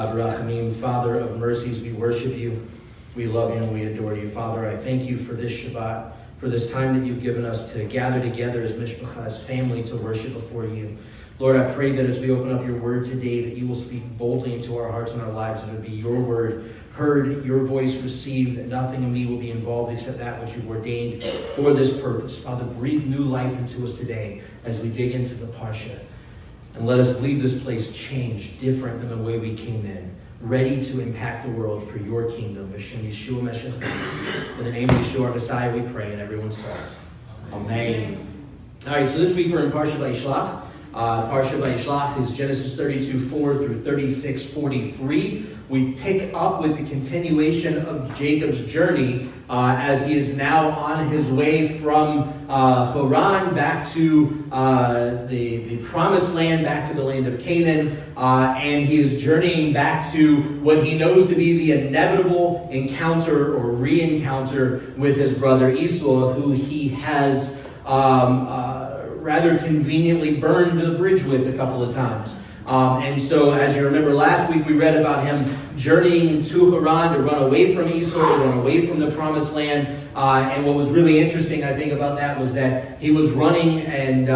Rachamim, Father of mercies, we worship you, we love you, and we adore you. Father, I thank you for this Shabbat, for this time that you've given us to gather together as Mishpacha, as family, to worship before you. Lord, I pray that as we open up your word today, that you will speak boldly into our hearts and our lives, and it will be your word heard, your voice received, that nothing in me will be involved except that which you've ordained for this purpose. Father, breathe new life into us today as we dig into the parasha. And let us leave this place changed, different than the way we came in, ready to impact the world for your kingdom. B'Shem Yeshua Meshach. In the name of Yeshua, our Messiah, we pray, and everyone says, Amen. All right, so this week we're in Parasha Vayishlach. Parasha Vayishlach is Genesis 32:4 through 36:43. We pick up with the continuation of Jacob's journey as he is now on his way from Haran back to the promised land, back to the land of Canaan, and he is journeying back to what he knows to be the inevitable encounter or re-encounter with his brother Esau, who he has rather conveniently burned the bridge with a couple of times. And so, as you remember, last week we read about him journeying to Haran to run away from Esau, to run away from the promised land. And what was really interesting, I think, about that was that he was running and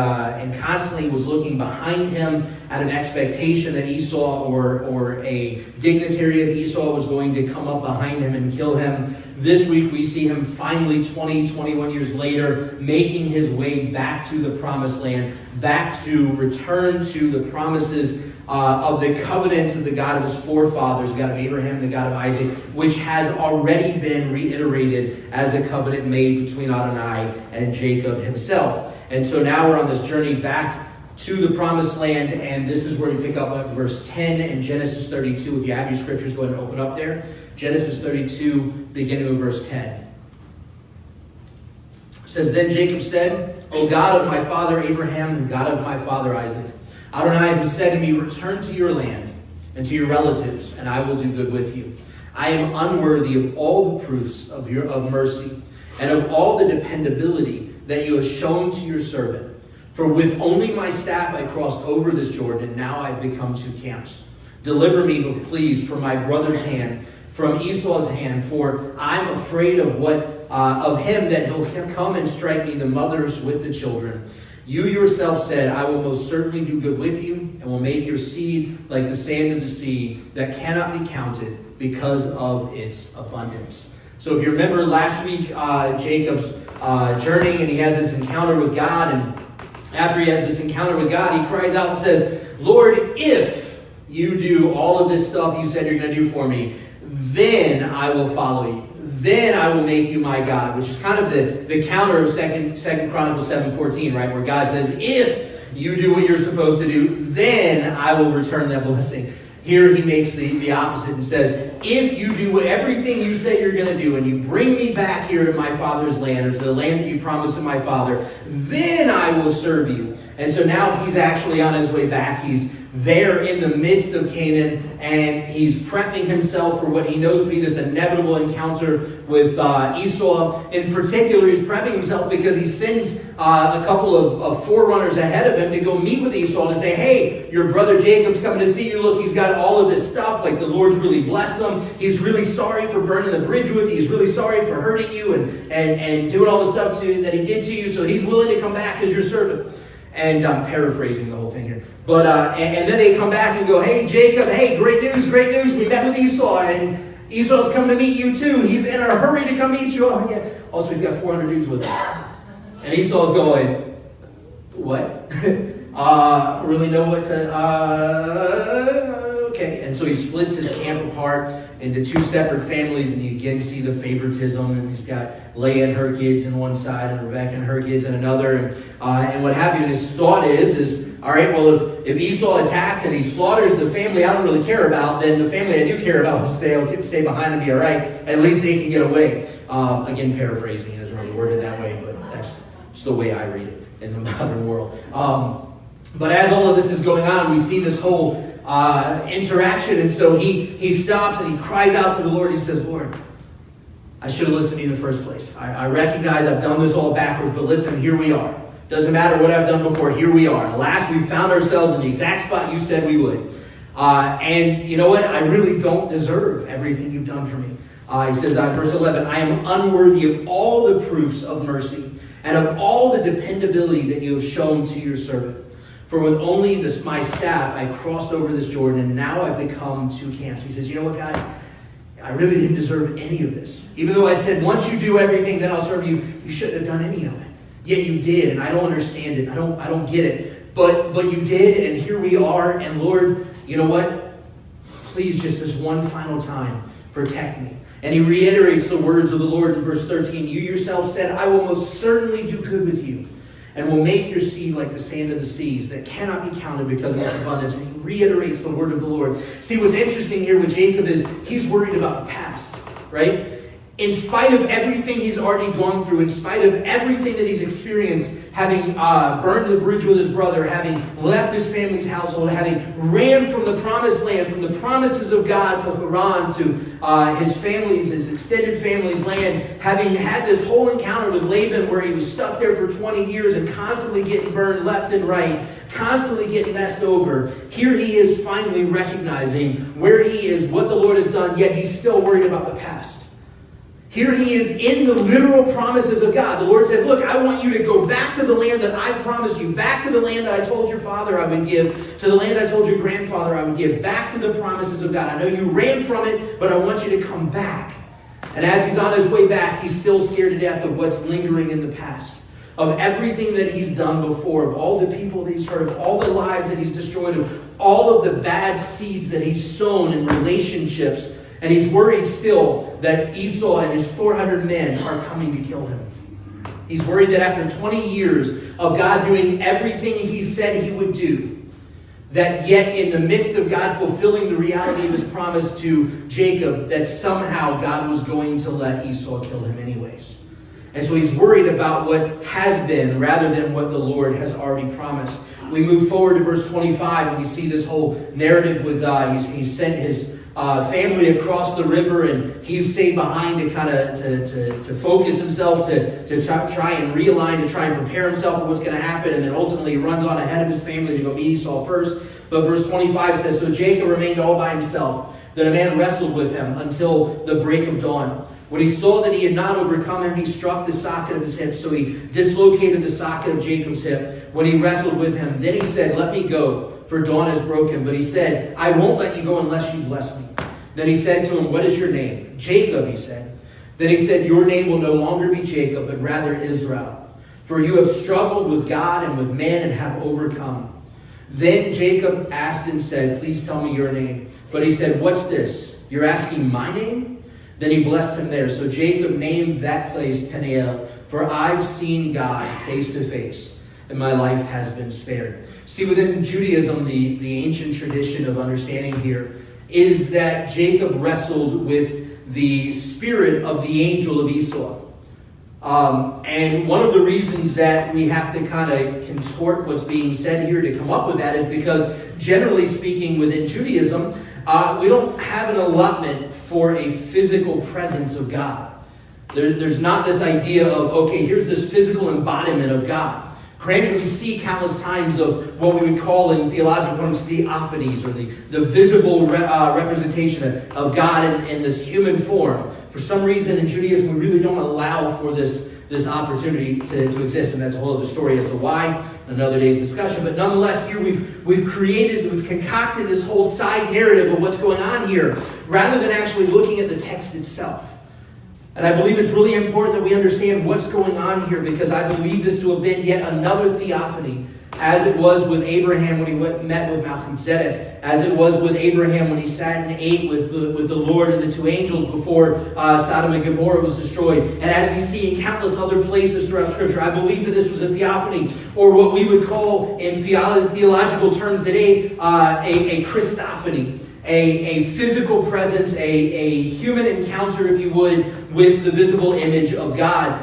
constantly was looking behind him at an expectation that Esau or a dignitary of Esau was going to come up behind him and kill him. This week we see him finally 21 years later making his way back to the promised land, back to return to the promises of the covenant of the God of his forefathers, the God of Abraham, the God of Isaac, which has already been reiterated as a covenant made between Adonai and Jacob himself. And so now we're on this journey back to the promised land, and this is where we pick up at verse 10 in Genesis 32. If you have your scriptures, go ahead and open up there. Genesis 32, beginning with verse 10. It says, Then Jacob said, O God of my father Abraham, and God of my father Isaac, Adonai has said to me, Return to your land and to your relatives, and I will do good with you. I am unworthy of all the proofs of mercy and of all the dependability that you have shown to your servant. For with only my staff I crossed over this Jordan, and now I've become two camps. Deliver me, but please, from my brother's hand, from Esau's hand, for I'm afraid of him, that he'll come and strike me, the mothers with the children. You yourself said, I will most certainly do good with you, and will make your seed like the sand of the sea, that cannot be counted because of its abundance. So if you remember last week, Jacob's journeying, and he has this encounter with God, and after he has this encounter with God, he cries out and says, Lord, if you do all of this stuff you said you're going to do for me, then I will follow you. Then I will make you my God, which is kind of the counter of Second Chronicles 7:14, right? Where God says, if you do what you're supposed to do, then I will return that blessing. Here he makes the opposite and says, if you do everything you say you're going to do, and you bring me back here to my father's land, or to the land that you promised to my father, then I will serve you. And so now he's actually on his way back. He's there in the midst of Canaan, and he's prepping himself for what he knows to be this inevitable encounter with Esau. In particular, he's prepping himself because he sends a couple of forerunners ahead of him to go meet with Esau to say, hey, your brother Jacob's coming to see you. Look, he's got all of this stuff. Like, the Lord's really blessed him. He's really sorry for burning the bridge with you. He's really sorry for hurting you and doing all the stuff that he did to you. So he's willing to come back as your servant. And I'm paraphrasing the whole thing here. But and then they come back and go, hey, Jacob, hey, great news. We met with Esau, and Esau's coming to meet you too. He's in a hurry to come meet you. Oh, yeah. Also, he's got 400 dudes with him. And Esau's going, what? Really know what to... okay. And so he splits his camp apart into two separate families, and you again see the favoritism, and he's got Leah and her kids on one side, and Rebecca and her kids on another, and what have you. And his thought is all right, well, if Esau attacks and he slaughters the family I don't really care about, then the family I do care about will stay behind and be all right. At least they can get away. Again, paraphrasing, it doesn't really word it that way, but that's just the way I read it in the modern world. But as all of this is going on, we see this whole interaction, and so he stops and he cries out to the Lord. He says, Lord, I should have listened to you in the first place. I recognize I've done this all backwards, but listen, here we are. Doesn't matter what I've done before, here we are. Last we found ourselves in the exact spot you said we would. And you know what? I really don't deserve everything you've done for me. He says, verse 11, I am unworthy of all the proofs of mercy and of all the dependability that you have shown to your servant. For with only my staff, I crossed over this Jordan, and now I've become two camps. He says, you know what, God? I really didn't deserve any of this. Even though I said, once you do everything, then I'll serve you. You shouldn't have done any of it. Yet you did, and I don't understand it. I don't get it. But you did, and here we are. And Lord, you know what? Please, just this one final time, protect me. And he reiterates the words of the Lord in verse 13. You yourself said, I will most certainly do good with you, and will make your seed like the sand of the seas that cannot be counted because of its abundance. And he reiterates the word of the Lord. See, what's interesting here with Jacob is he's worried about the past, right? In spite of everything he's already gone through, in spite of everything that he's experienced, having burned the bridge with his brother, having left his family's household, having ran from the promised land, from the promises of God to Haran, to his extended family's land, having had this whole encounter with Laban where he was stuck there for 20 years and constantly getting burned left and right, constantly getting messed over. Here he is finally recognizing where he is, what the Lord has done, yet he's still worried about the past. Here he is in the literal promises of God. The Lord said, look, I want you to go back to the land that I promised you, back to the land that I told your father I would give, to the land I told your grandfather I would give, back to the promises of God. I know you ran from it, but I want you to come back. And as he's on his way back, he's still scared to death of what's lingering in the past, of everything that he's done before, of all the people that he's hurt, of all the lives that he's destroyed, of all of the bad seeds that he's sown in relationships. And he's worried still that Esau and his 400 men are coming to kill him. He's worried that after 20 years of God doing everything he said he would do, that yet in the midst of God fulfilling the reality of his promise to Jacob, that somehow God was going to let Esau kill him anyways. And so he's worried about what has been rather than what the Lord has already promised. We move forward to verse 25 and we see this whole narrative with he sent his family across the river, and he's stayed behind to kind of to focus himself, to try and realign, to try and prepare himself for what's going to happen, and then ultimately he runs on ahead of his family to go meet Esau first. But verse 25 says, so Jacob remained all by himself. Then a man wrestled with him until the break of dawn. When he saw that he had not overcome him, he struck the socket of his hip. So he dislocated the socket of Jacob's hip when he wrestled with him. Then he said, let me go, for dawn is broken. But he said, I won't let you go unless you bless me. Then he said to him, what is your name? Jacob, he said. Then he said, your name will no longer be Jacob, but rather Israel. For you have struggled with God and with man and have overcome. Then Jacob asked and said, please tell me your name. But he said, what's this? You're asking my name? Then he blessed him there. So Jacob named that place Peniel, for I've seen God face to face, and my life has been spared. See, within Judaism, the ancient tradition of understanding here is that Jacob wrestled with the spirit of the angel of Esau. And one of the reasons that we have to kind of contort what's being said here to come up with that is because, generally speaking, within Judaism, we don't have an allotment for a physical presence of God. There's not this idea of, okay, here's this physical embodiment of God. Granted, we see countless times of what we would call in theological terms theophanies, or the visible representation of God in this human form. For some reason in Judaism, we really don't allow for this opportunity to exist, and that's a whole other story as to why, another day's discussion. But nonetheless, here we've concocted this whole side narrative of what's going on here, rather than actually looking at the text itself. And I believe it's really important that we understand what's going on here, because I believe this to have been yet another theophany, as it was with Abraham when he met with Melchizedek, as it was with Abraham when he sat and ate with the Lord and the two angels before Sodom and Gomorrah was destroyed. And as we see in countless other places throughout Scripture, I believe that this was a theophany, or what we would call in theological terms today, a Christophany. A physical presence, a human encounter, if you would, with the visible image of God.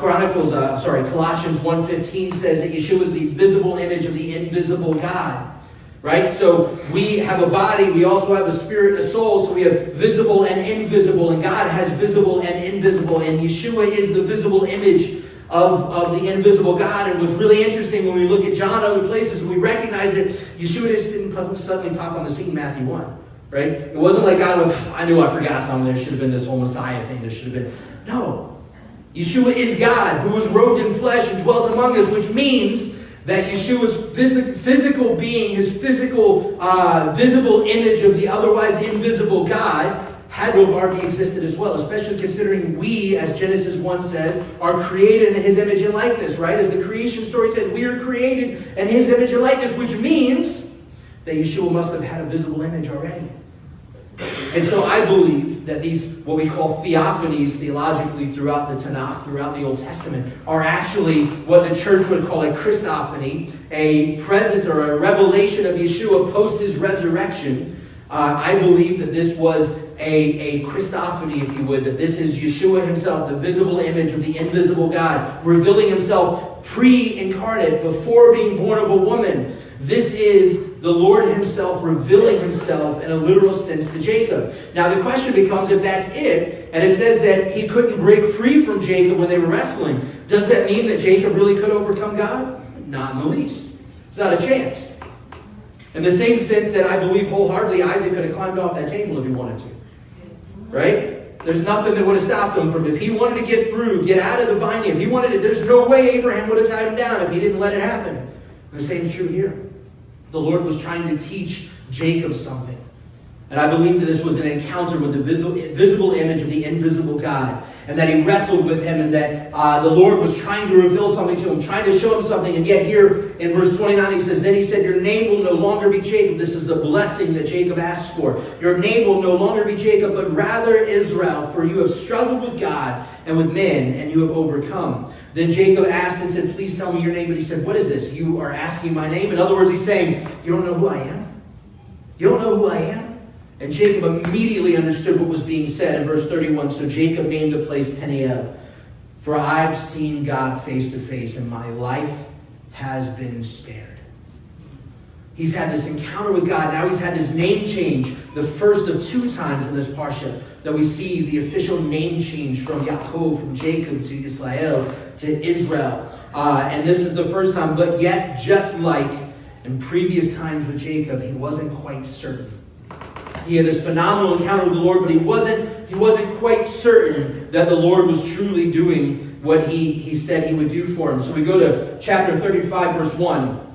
Colossians 1:15 says that Yeshua is the visible image of the invisible God. Right? So we have a body, we also have a spirit and a soul, so we have visible and invisible, and God has visible and invisible, and Yeshua is the visible image of the invisible God. And what's really interesting when we look at John and other places, we recognize that Yeshua just didn't suddenly pop on the scene in Matthew 1. Right? It wasn't like God went, I knew I forgot something. There should have been this whole Messiah thing. There should have been. No. Yeshua is God who was robed in flesh and dwelt among us, which means that Yeshua's physical being, his physical visible image of the otherwise invisible God, had to have already existed as well, especially considering we, as Genesis 1 says, are created in his image and likeness, right? As the creation story says, we are created in his image and likeness, which means that Yeshua must have had a visible image already. And so I believe that these, what we call theophanies theologically throughout the Tanakh, throughout the Old Testament, are actually what the church would call a Christophany, a present or a revelation of Yeshua post his resurrection. I believe that this was a Christophany, if you would, that this is Yeshua himself, the visible image of the invisible God, revealing himself pre-incarnate, before being born of a woman. This is the Lord himself revealing himself in a literal sense to Jacob. Now the question becomes, if that's it, and it says that he couldn't break free from Jacob when they were wrestling, does that mean that Jacob really could overcome God? Not in the least. It's not a chance. In the same sense that I believe wholeheartedly Isaac could have climbed off that table if he wanted to. Right? There's nothing that would have stopped him from, if he wanted to get through, get out of the binding, if he wanted to, there's no way Abraham would have tied him down if he didn't let it happen. And the same is true here. The Lord was trying to teach Jacob something. And I believe that this was an encounter with the visible image of the invisible God. And that he wrestled with him, and that the Lord was trying to reveal something to him, trying to show him something. And yet here in verse 29 he says, then he said, your name will no longer be Jacob. This is the blessing that Jacob asked for. Your name will no longer be Jacob, but rather Israel. For you have struggled with God and with men, and you have overcome. Then Jacob asked and said, please tell me your name. But he said, what is this? You are asking my name? In other words, he's saying, you don't know who I am? You don't know who I am? And Jacob immediately understood what was being said in verse 31. So Jacob named the place Peniel. For I've seen God face to face, and my life has been spared. He's had this encounter with God. Now he's had his name change, the first of 2 times in this parasha that we see the official name change from Yaakov, from Jacob to Israel to Israel. And this is the first time. But yet, just like in previous times with Jacob, he wasn't quite certain. He had this phenomenal encounter with the Lord, but he wasn't quite certain that the Lord was truly doing what he said he would do for him. So we go to chapter 35, verse 1.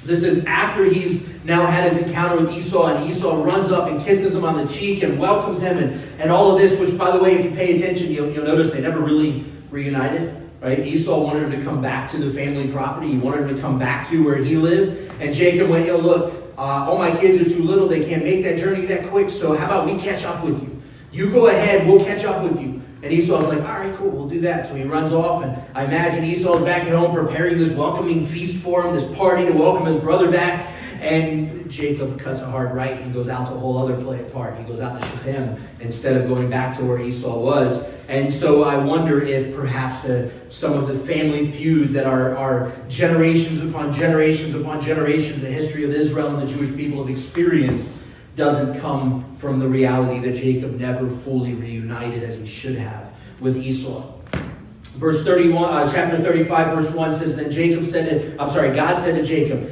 This is after he's now had his encounter with Esau, and Esau runs up and kisses him on the cheek and welcomes him, and all of this, which, by the way, if you pay attention, you'll notice they never really reunited. Right? Esau wanted him to come back to the family property. He wanted him to come back to where he lived. And Jacob went, yo, look, all my kids are too little. They can't make that journey that quick. So how about we catch up with you? You go ahead. We'll catch up with you. And Esau's like, all right, cool. We'll do that. So he runs off. And I imagine Esau's back at home preparing this welcoming feast for him, this party to welcome his brother back. And Jacob cuts a hard right and goes out to a whole other part. He goes out to Shechem instead of going back to where Esau was. And so I wonder if perhaps some of the family feud that are generations upon generations upon generations, the history of Israel and the Jewish people have experienced, doesn't come from the reality that Jacob never fully reunited as he should have with Esau. Verse 31, chapter 35, verse 1 says, then God said to Jacob,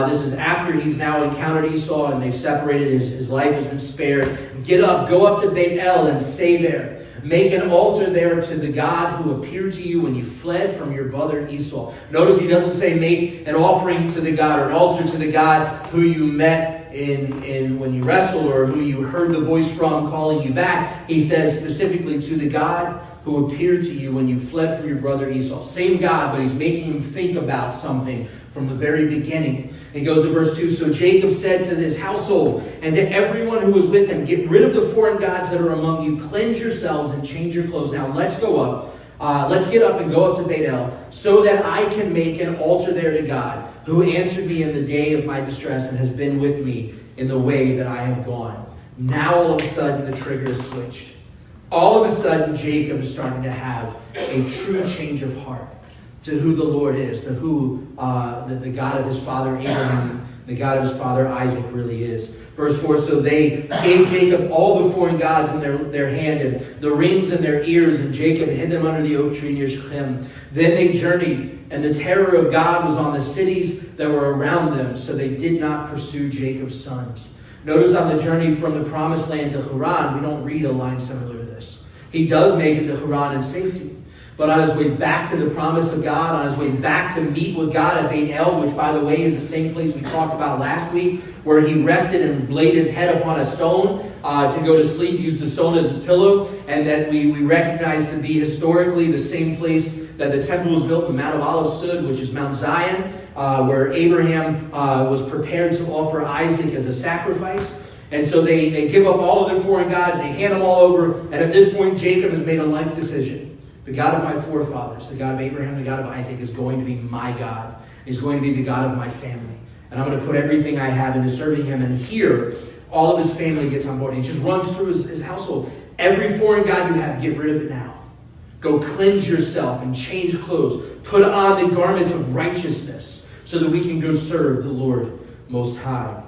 this is after he's now encountered Esau and they've separated, his life has been spared. Get up, go up to Beit El and stay there. Make an altar there to the God who appeared to you when you fled from your brother Esau. Notice he doesn't say make an offering to the God or an altar to the God who you met in when you wrestled or who you heard the voice from calling you back. He says specifically to the God who appeared to you when you fled from your brother Esau. Same God, but he's making him think about something from the very beginning. And he goes to verse 2. So Jacob said to his household and to everyone who was with him, get rid of the foreign gods that are among you. Cleanse yourselves and change your clothes. Now let's go up. Let's get up and go up to Beit El so that I can make an altar there to God who answered me in the day of my distress and has been with me in the way that I have gone. Now all of a sudden the trigger is switched. All of a sudden, Jacob is starting to have a true change of heart to who the Lord is, to who the God of his father Abraham The God of his father Isaac really is. Verse 4, so they gave Jacob all the foreign gods in their hand and the rings in their ears, and Jacob hid them under the oak tree near Shechem. Then they journeyed, and the terror of God was on the cities that were around them, so they did not pursue Jacob's sons. Notice on the journey from the promised land to Haran, we don't read a line similar to this. He does make it to Haran in safety. But on his way back to the promise of God, on his way back to meet with God at Beit El, which, by the way, is the same place we talked about last week, where he rested and laid his head upon a stone to go to sleep, used the stone as his pillow, and that we recognize to be historically the same place that the temple was built, the Mount of Olives stood, which is Mount Zion, where Abraham was prepared to offer Isaac as a sacrifice. And so they give up all of their foreign gods, they hand them all over, and at this point, Jacob has made a life decision. The God of my forefathers, the God of Abraham, the God of Isaac, is going to be my God. He's going to be the God of my family. And I'm going to put everything I have into serving him. And here, all of his family gets on board. And he just runs through his household. Every foreign God you have, get rid of it now. Go cleanse yourself and change clothes. Put on the garments of righteousness so that we can go serve the Lord Most High.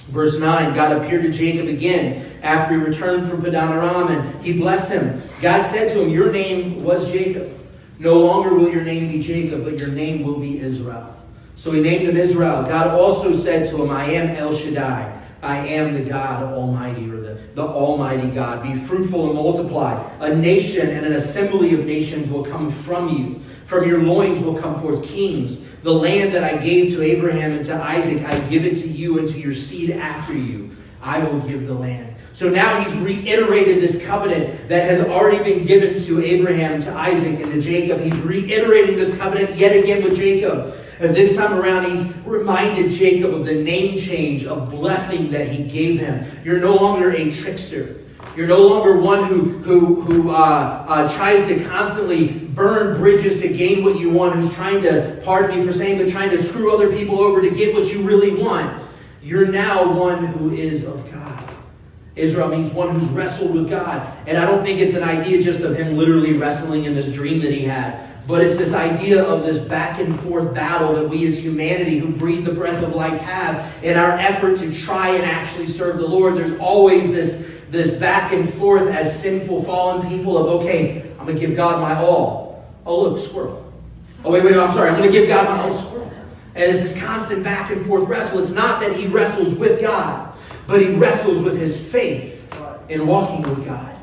Verse 9, God appeared to Jacob again after he returned from Padan Aram, and he blessed him. God said to him, your name was Jacob. No longer will your name be Jacob, but your name will be Israel. So he named him Israel. God also said to him, I am El Shaddai. I am the God Almighty, or the Almighty God. Be fruitful and multiply. A nation and an assembly of nations will come from you. From your loins will come forth kings. The land that I gave to Abraham and to Isaac, I give it to you and to your seed after you. I will give the land. So now he's reiterated this covenant that has already been given to Abraham, to Isaac, and to Jacob. He's reiterating this covenant yet again with Jacob. And this time around, he's reminded Jacob of the name change of blessing that he gave him. You're no longer a trickster. You're no longer one who tries to constantly burn bridges to gain what you want, who's trying to, pardon me for saying, but trying to screw other people over to get what you really want. You're now one who is of God. Israel means one who's wrestled with God. And I don't think it's an idea just of him literally wrestling in this dream that he had. But it's this idea of this back and forth battle that we as humanity who breathe the breath of life have in our effort to try and actually serve the Lord. There's always this back and forth as sinful, fallen people of, okay, I'm going to give God my all. Oh, look, squirrel. Oh, wait, I'm sorry. I'm going to give God my all, squirrel. And it's this constant back and forth wrestle. It's not that he wrestles with God, but he wrestles with his faith in walking with God.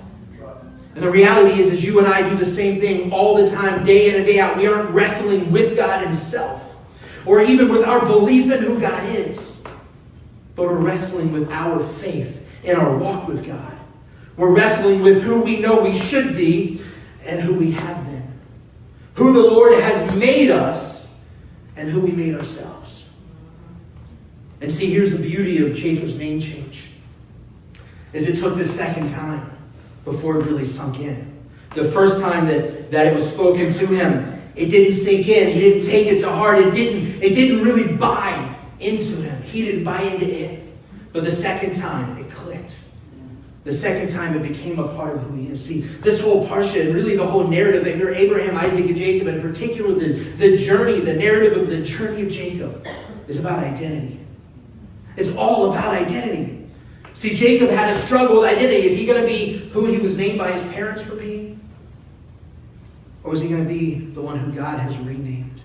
And the reality is you and I do the same thing all the time, day in and day out. We aren't wrestling with God himself, or even with our belief in who God is, but we're wrestling with our faith in our walk with God. We're wrestling with who we know we should be and who we have been. Who the Lord has made us and who we made ourselves. And see, here's the beauty of Jacob's name change. Is it took the second time before it really sunk in. The first time that it was spoken to him, it didn't sink in. He didn't take it to heart. It didn't really buy into him. He didn't buy into it. But the second time, it clicked. The second time, it became a part of who he is. See, this whole parasha, and really the whole narrative of Abraham, Isaac, and Jacob, in particular, the journey, the narrative of the journey of Jacob, is about identity. It's all about identity. See, Jacob had a struggle with identity. Is he going to be who he was named by his parents for being? Or is he going to be the one who God has renamed?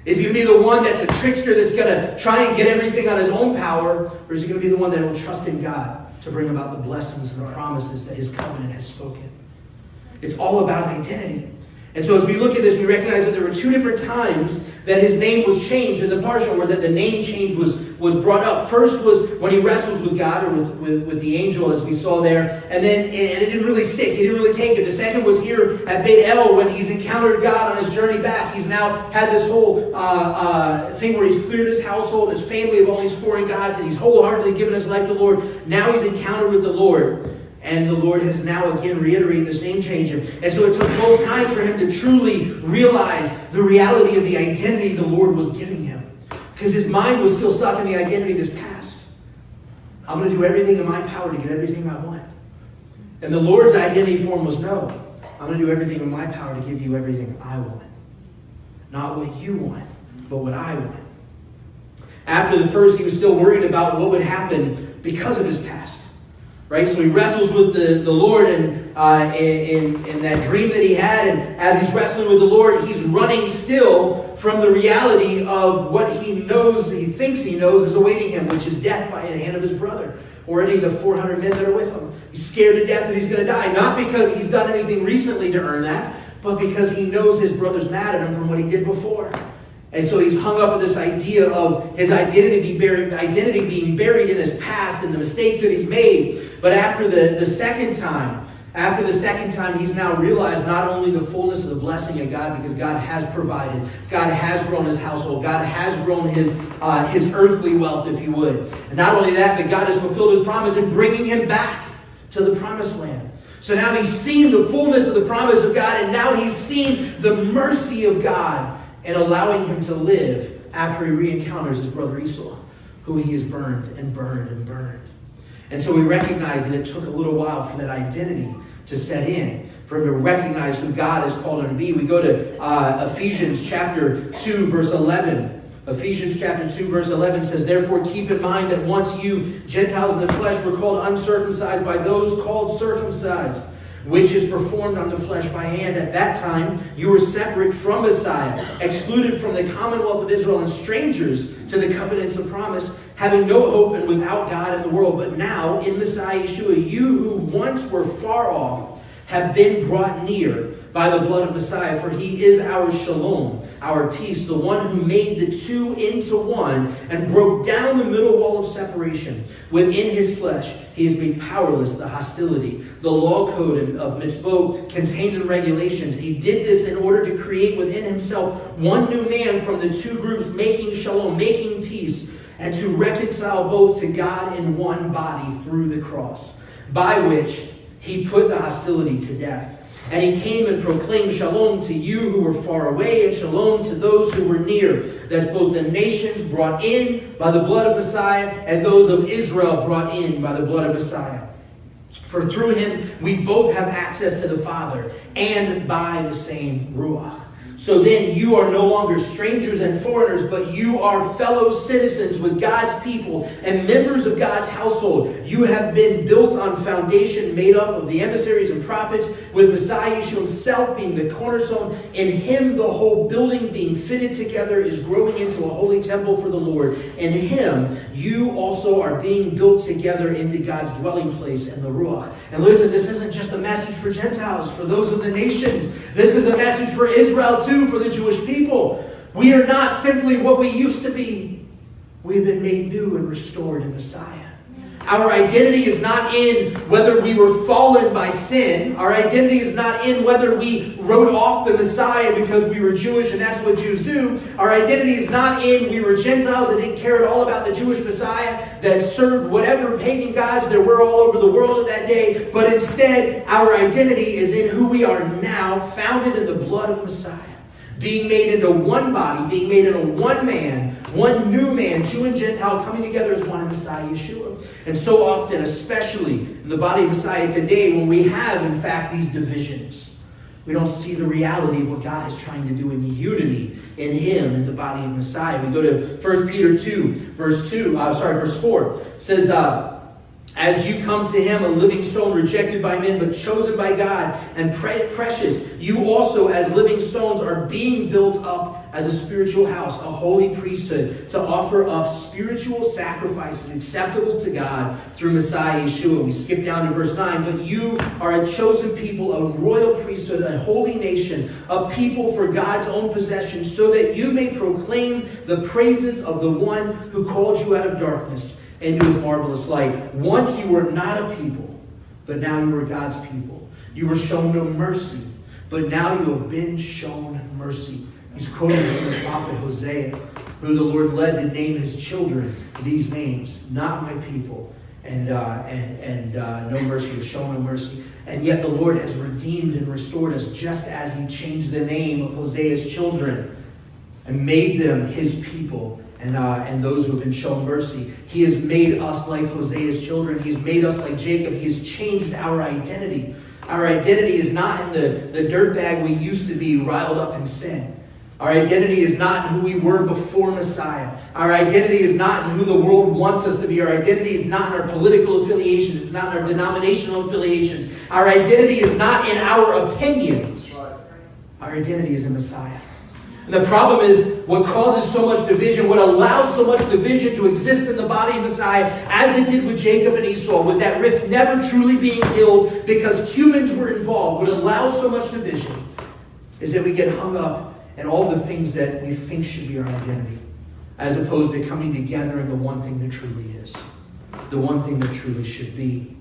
Is he going to be the one that's a trickster that's going to try and get everything on his own power? Or is he going to be the one that will trust in God to bring about the blessings and the promises that his covenant has spoken? It's all about identity. And so as we look at this, we recognize that there were two different times that his name was changed in the parasha, or that the name change was brought up. First was when he wrestles with God, or with the angel, as we saw there, and it didn't really stick. He didn't really take it. The second was here at Beit El, when he's encountered God on his journey back. He's now had this whole thing where he's cleared his household, his family of all these foreign gods, and he's wholeheartedly given his life to the Lord. Now he's encountered with the Lord. And the Lord has now again reiterated this name change. And so it took both times for him to truly realize the reality of the identity the Lord was giving him. Because his mind was still stuck in the identity of his past. I'm going to do everything in my power to get everything I want. And the Lord's identity for him was, no, I'm going to do everything in my power to give you everything I want. Not what you want, but what I want. After the first, he was still worried about what would happen because of his past. Right? So he wrestles with the Lord and in that dream that he had. And as he's wrestling with the Lord, he's running still from the reality of what he knows, he thinks he knows is awaiting him, which is death by the hand of his brother, or any of the 400 men that are with him. He's scared to death that he's going to die. Not because he's done anything recently to earn that, but because he knows his brother's mad at him from what he did before. And so he's hung up with this idea of his identity being buried in his past and the mistakes that he's made. But after the second time, he's now realized not only the fullness of the blessing of God, because God has provided, God has grown his household, God has grown his earthly wealth, if you would. And not only that, but God has fulfilled his promise in bringing him back to the promised land. So now he's seen the fullness of the promise of God, and now he's seen the mercy of God and allowing him to live after he re-encounters his brother Esau, who he has burned and burned and burned. And so we recognize that it took a little while for that identity to set in, for him to recognize who God has called him to be. We go to Ephesians chapter 2, verse 11. Ephesians chapter 2, verse 11 says, "Therefore keep in mind that once you, Gentiles in the flesh, were called uncircumcised by those called circumcised, which is performed on the flesh by hand. At that time, you were separate from Messiah, excluded from the commonwealth of Israel, and strangers to the covenants of promise, having no hope and without God in the world. But now, in Messiah Yeshua, you who once were far off have been brought near by the blood of Messiah, for he is our shalom, our peace, the one who made the two into one and broke down the middle wall of separation. Within his flesh, he has made powerless the hostility, the law code of mitzvot contained in regulations. He did this in order to create within himself one new man from the two groups, making shalom, making peace, and to reconcile both to God in one body through the cross, by which he put the hostility to death. And he came and proclaimed shalom to you who were far away, and shalom to those who were near. That's both the nations brought in by the blood of Messiah, and those of Israel brought in by the blood of Messiah. For through him we both have access to the Father, and by the same Ruach. So then you are no longer strangers and foreigners, but you are fellow citizens with God's people and members of God's household. You have been built on foundation made up of the emissaries and prophets, with Messiah Yeshua himself being the cornerstone. In him the whole building being fitted together is growing into a holy temple for the Lord. In him you also are being built together into God's dwelling place in the Ruach. And listen, this isn't just a message for Gentiles, for those of the nations. This is a message for Israel too, for the Jewish people. We are not simply what we used to be. We've been made new and restored in Messiah. Our identity is not in whether we were fallen by sin. Our identity is not in whether we wrote off the Messiah because we were Jewish and that's what Jews do. Our identity is not in we were Gentiles that didn't care at all about the Jewish Messiah, that served whatever pagan gods there were all over the world at that day. But instead, our identity is in who we are now, founded in the blood of Messiah. Being made into one body, being made into one man, one new man, Jew and Gentile coming together as one in Messiah Yeshua. And so often, especially in the body of Messiah today, when we have, in fact, these divisions, we don't see the reality of what God is trying to do in unity in him, in the body of Messiah. We go to 1 Peter 2, verse 4. It says, as you come to him, a living stone rejected by men, but chosen by God and precious, you also as living stones are being built up as a spiritual house, a holy priesthood, to offer up spiritual sacrifices acceptable to God through Messiah Yeshua. We skip down to verse 9. But you are a chosen people, a royal priesthood, a holy nation, a people for God's own possession, so that you may proclaim the praises of the one who called you out of darkness into his marvelous light. Once you were not a people, but now you are God's people. You were shown no mercy, but now you have been shown mercy. He's quoting from the prophet Hosea, who the Lord led to name his children these names: not my people, and no mercy, was shown no mercy. And yet the Lord has redeemed and restored us, just as he changed the name of Hosea's children and made them his people. And those who have been shown mercy. He has made us like Hosea's children. He's made us like Jacob. He has changed our identity. Our identity is not in the dirtbag we used to be, riled up in sin. Our identity is not in who we were before Messiah. Our identity is not in who the world wants us to be. Our identity is not in our political affiliations. It's not in our denominational affiliations. Our identity is not in our opinions. Our identity is in Messiah. And the problem is what causes so much division, what allows so much division to exist in the body of Messiah, as it did with Jacob and Esau, with that rift never truly being healed because humans were involved, what allows so much division is that we get hung up in all the things that we think should be our identity, as opposed to coming together in the one thing that truly is, the one thing that truly should be.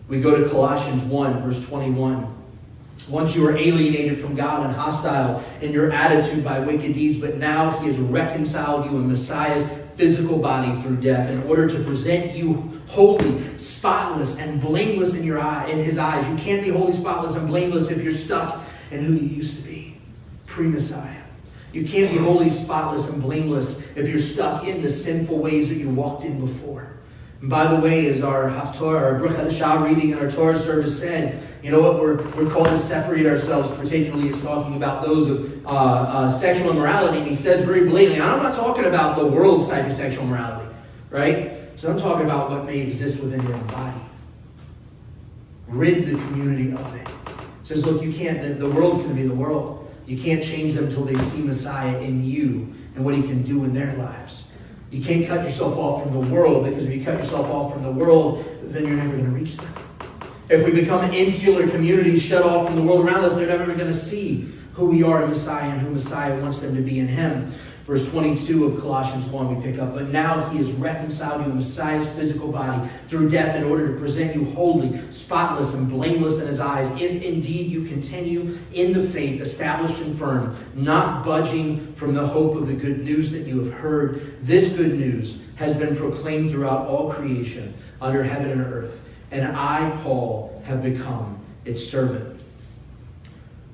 We go to Colossians 1, verse 21. Once you were alienated from God and hostile in your attitude by wicked deeds, but now he has reconciled you in Messiah's physical body through death in order to present you holy, spotless, and blameless in his eyes. You can't be holy, spotless, and blameless if you're stuck in who you used to be pre-Messiah. You can't be holy, spotless, and blameless if you're stuck in the sinful ways that you walked in before. And by the way, as our Haftorah, our Bruch HaShah reading in our Torah service said, you know what, we're called to separate ourselves, particularly it's talking about those of sexual immorality. And he says very blatantly, I'm not talking about the world's type of sexual immorality, right? So I'm talking about what may exist within your own body. Rid the community of it. He says, look, you can't, the world's going to be the world. You can't change them until they see Messiah in you and what he can do in their lives. You can't cut yourself off from the world, because if you cut yourself off from the world, then you're never going to reach them. If we become an insular community shut off from the world around us, they're never going to see who we are in Messiah and who Messiah wants them to be in him. Verse 22 of Colossians 1 we pick up. But now he has reconciled you in Messiah's physical body through death in order to present you holy, spotless, and blameless in his eyes, if indeed you continue in the faith, established and firm, not budging from the hope of the good news that you have heard. This good news has been proclaimed throughout all creation under heaven and earth. And I, Paul, have become its servant.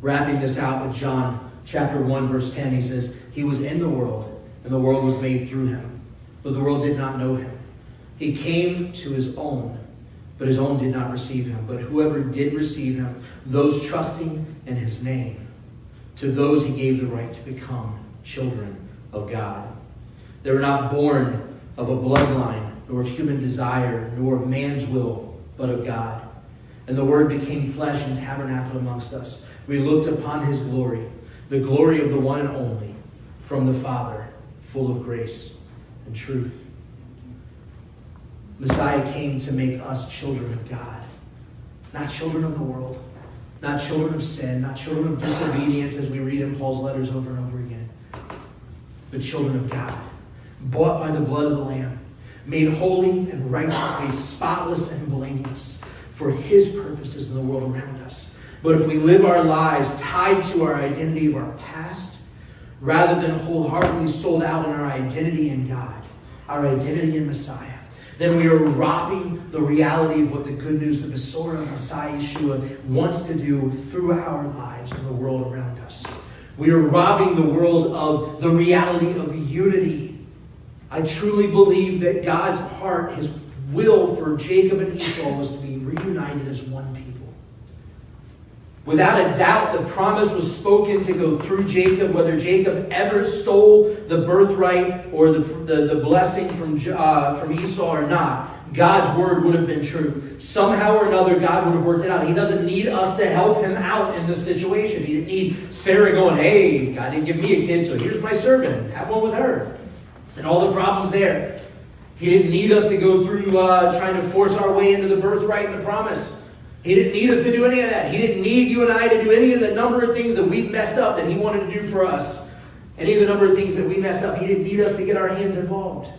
Wrapping this out with John chapter 1, verse 10, he says, he was in the world, and the world was made through him, but the world did not know him. He came to his own, but his own did not receive him. But whoever did receive him, those trusting in his name, to those he gave the right to become children of God. They were not born of a bloodline, nor of human desire, nor of man's will, but of God. And the Word became flesh and tabernacled amongst us. We looked upon his glory, the glory of the one and only, from the Father, full of grace and truth. Messiah came to make us children of God, not children of the world, not children of sin, not children of disobedience, as we read in Paul's letters over and over again, but children of God, bought by the blood of the Lamb, made holy and righteous, made spotless and blameless for his purposes in the world around us. But if we live our lives tied to our identity of our past, rather than wholeheartedly sold out in our identity in God, our identity in Messiah, then we are robbing the reality of what the good news, the Besorah of Messiah Yeshua wants to do through our lives and the world around us. We are robbing the world of the reality of unity. I truly believe that God's heart, his will for Jacob and Esau was to be reunited as one people. Without a doubt, the promise was spoken to go through Jacob. Whether Jacob ever stole the birthright or the blessing from Esau or not, God's word would have been true. Somehow or another, God would have worked it out. He doesn't need us to help him out in this situation. He didn't need Sarah going, hey, God didn't give me a kid, so here's my servant. Have one with her. And all the problems there. He didn't need us to go through trying to force our way into the birthright and the promise. He didn't need us to do any of that. He didn't need you and I to do any of the number of things that we've messed up that he wanted to do for us. Any of the number of things that we messed up, he didn't need us to get our hands involved.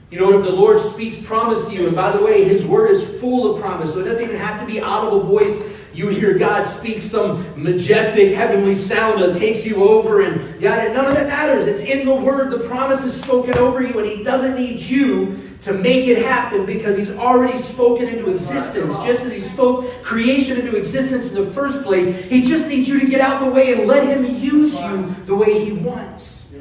You know, if the Lord speaks promise to you, and by the way, his word is full of promise, so it doesn't even have to be audible voice. You hear God speak some majestic heavenly sound that takes you over, and God, none of that matters. It's in the word. The promise is spoken over you, and he doesn't need you to make it happen because he's already spoken into existence. Just as he spoke creation into existence in the first place, he just needs you to get out the way and let him use you the way he wants.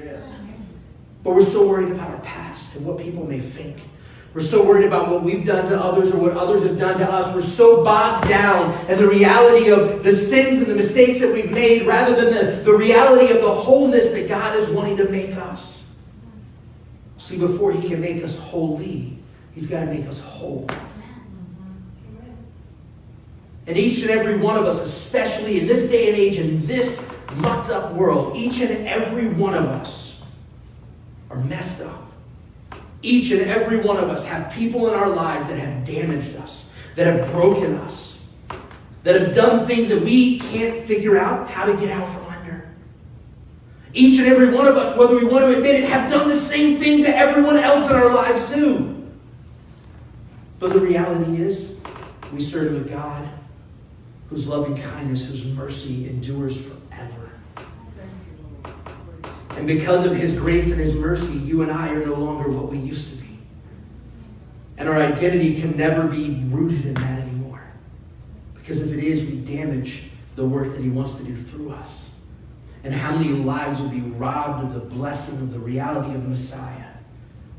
But we're so worried about our past and what people may think. We're so worried about what we've done to others or what others have done to us. We're so bogged down in the reality of the sins and the mistakes that we've made rather than the reality of the wholeness that God is wanting to make us. See, before he can make us holy, he's got to make us whole. And each and every one of us, especially in this day and age, in this mucked up world, each and every one of us are messed up. Each and every one of us have people in our lives that have damaged us, that have broken us, that have done things that we can't figure out how to get out from under. Each and every one of us, whether we want to admit it, have done the same thing to everyone else in our lives too. But the reality is, we serve a God whose loving kindness, whose mercy endures forever. And because of his grace and his mercy, you and I are no longer what we used to be. And our identity can never be rooted in that anymore. Because if it is, we damage the work that he wants to do through us. And how many lives will be robbed of the blessing of the reality of Messiah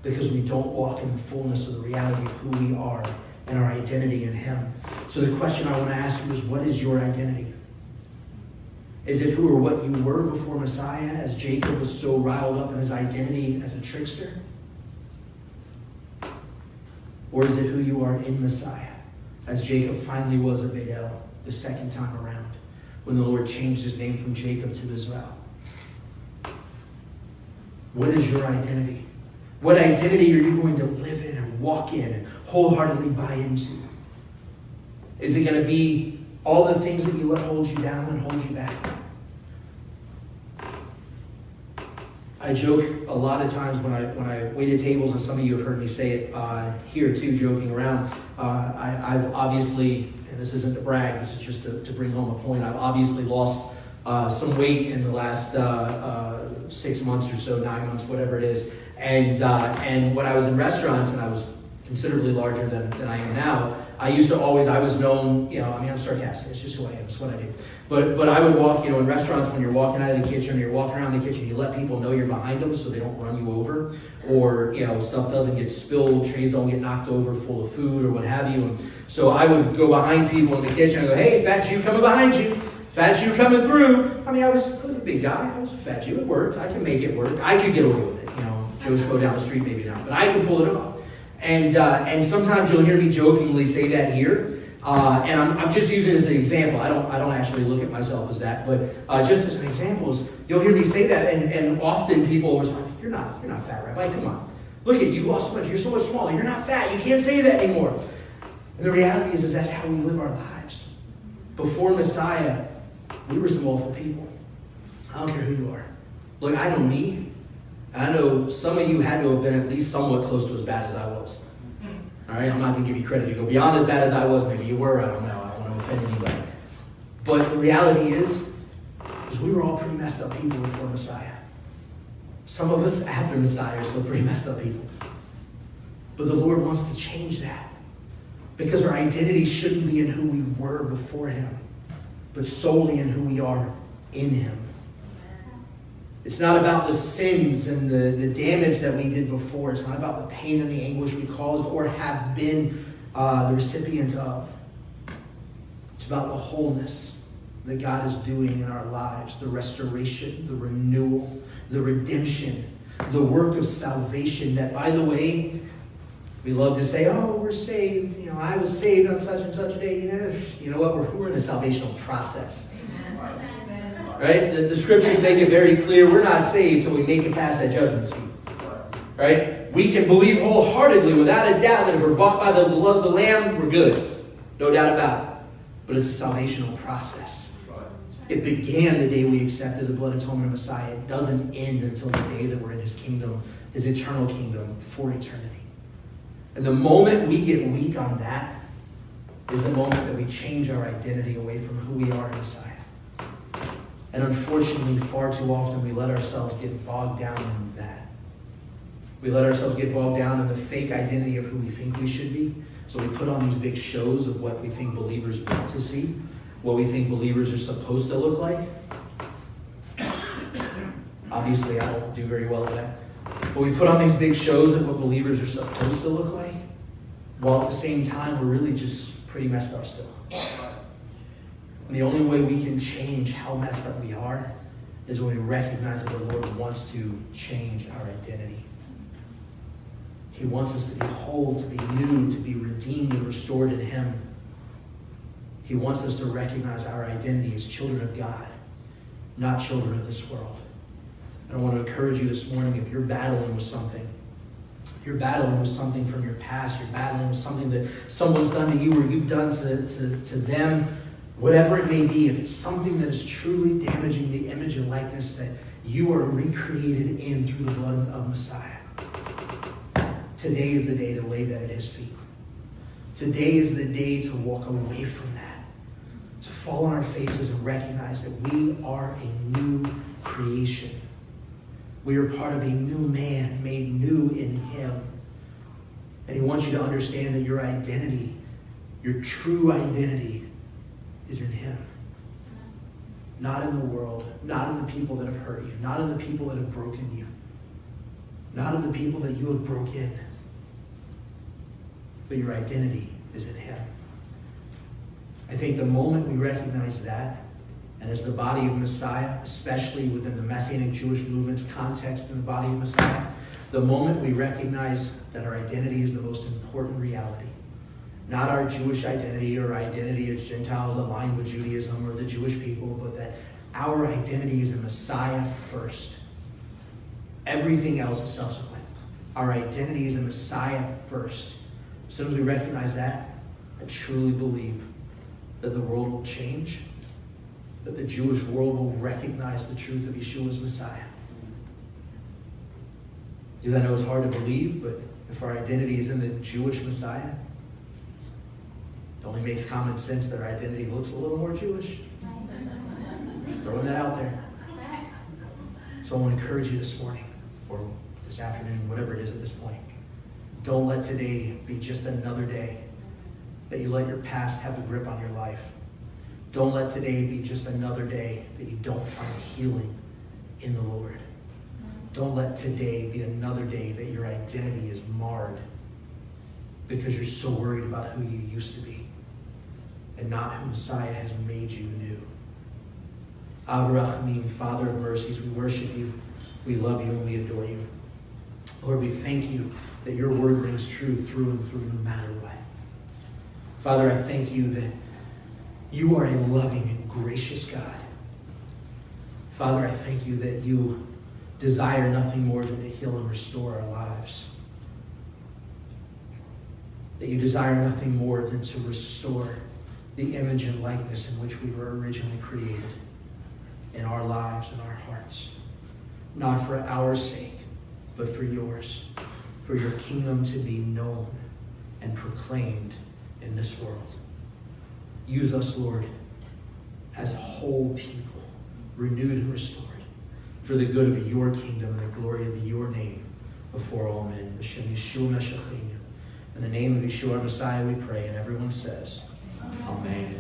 because we don't walk in the fullness of the reality of who we are and our identity in him. So the question I want to ask you is, what is your identity? Is it who or what you were before Messiah, as Jacob was so riled up in his identity as a trickster? Or is it who you are in Messiah, as Jacob finally was at Bethel the second time around, when the Lord changed his name from Jacob to Israel? What is your identity? What identity are you going to live in and walk in and wholeheartedly buy into? Is it going to be all the things that you let hold you down and hold you back? I joke a lot of times when I waited tables, and some of you have heard me say it here too, joking around. I've obviously, and this isn't to brag, this is just to bring home a point, I've obviously lost some weight in the last 6 months or so, 9 months, whatever it is. And when I was in restaurants, and I was considerably larger than I am now, I was known, I'm sarcastic, it's just who I am, it's what I do. But I would walk, in restaurants, when you're walking out of the kitchen, or you're walking around the kitchen, you let people know you're behind them so they don't run you over, or, stuff doesn't get spilled, trays don't get knocked over full of food or what have you. And so I would go behind people in the kitchen and go, hey, fat Jew coming behind you, fat Jew coming through. I was a big guy, I was a fat Jew, it worked, I can make it work, I could get away with it, Joe Schmo down the street, maybe not, but I can pull it off. And sometimes you'll hear me jokingly say that here, and I'm just using it as an example. I don't actually look at myself as that, but just as an example, you'll hear me say that, and often people always like, you're not fat, Rabbi, come on. Look at you, you've lost so much, you're so much smaller, you're not fat, you can't say that anymore. And the reality is that's how we live our lives. Before Messiah, we were some awful people. I don't care who you are. Look, I know me. I know some of you had to have been at least somewhat close to as bad as I was. All right, I'm not going to give you credit to go beyond as bad as I was. Maybe you were, I don't know. I don't want to offend anybody. But the reality is we were all pretty messed up people before Messiah. Some of us after Messiah are still pretty messed up people. But the Lord wants to change that. Because our identity shouldn't be in who we were before him, but solely in who we are in him. It's not about the sins and the damage that we did before. It's not about the pain and the anguish we caused or have been the recipient of. It's about the wholeness that God is doing in our lives, the restoration, the renewal, the redemption, the work of salvation that, by the way, we love to say, oh, we're saved. I was saved on such and such a day. You know what? We're in a salvational process. Right? The scriptures make it very clear we're not saved till we make it past that judgment seat. Right? We can believe wholeheartedly, without a doubt, that if we're bought by the blood of the Lamb, we're good. No doubt about it. But it's a salvational process. It began the day we accepted the blood atonement of Messiah. It doesn't end until the day that we're in his kingdom, his eternal kingdom, for eternity. And the moment we get weak on that is the moment that we change our identity away from who we are in Messiah. And unfortunately, far too often, we let ourselves get bogged down in that. We let ourselves get bogged down in the fake identity of who we think we should be. So we put on these big shows of what we think believers want to see, what we think believers are supposed to look like. Obviously, I don't do very well at that. But we put on these big shows of what believers are supposed to look like. while at the same time we're really just pretty messed up still. And the only way we can change how messed up we are is when we recognize that the Lord wants to change our identity. He wants us to be whole, to be new, to be redeemed and restored in Him. He wants us to recognize our identity as children of God, not children of this world. And I want to encourage you this morning, if you're battling with something, if you're battling with something from your past, you're battling with something that someone's done to you or you've done to them, whatever it may be, if it's something that is truly damaging the image and likeness that you are recreated in through the blood of Messiah, today is the day to lay that at His feet. Today is the day to walk away from that, to fall on our faces and recognize that we are a new creation. We are part of a new man made new in Him. And He wants you to understand that your identity, your true identity, is in Him. Not in the world, not in the people that have hurt you, not in the people that have broken you, not in the people that you have broken. But your identity is in Him. I think the moment we recognize that, and as the body of Messiah, especially within the Messianic Jewish movement's context in the body of Messiah, the moment we recognize that our identity is the most important reality, not our Jewish identity or identity as Gentiles aligned with Judaism or the Jewish people, but that our identity is in Messiah first. Everything else is subsequent. Our identity is in Messiah first. As soon as we recognize that, I truly believe that the world will change, that the Jewish world will recognize the truth of Yeshua's Messiah. I know it's hard to believe, but if our identity is in the Jewish Messiah, it only makes common sense that our identity looks a little more Jewish. Just throwing that out there. So I want to encourage you this morning, or this afternoon, whatever it is at this point. Don't let today be just another day that you let your past have a grip on your life. Don't let today be just another day that you don't find healing in the Lord. Don't let today be another day that your identity is marred because you're so worried about who you used to be and not who Messiah has made you new. Ab Rachamim, Father of mercies, we worship you, we love you, and we adore you. Lord, we thank you that your word rings true through and through no matter what. Father, I thank you that you are a loving and gracious God. Father, I thank you that you desire nothing more than to heal and restore our lives. That you desire nothing more than to restore the image and likeness in which we were originally created in our lives and our hearts. Not for our sake, but for yours. For your kingdom to be known and proclaimed in this world. Use us, Lord, as whole people, renewed and restored, for the good of your kingdom and the glory of your name before all men. In the name of Yeshua Messiah we pray, and everyone says, Amen.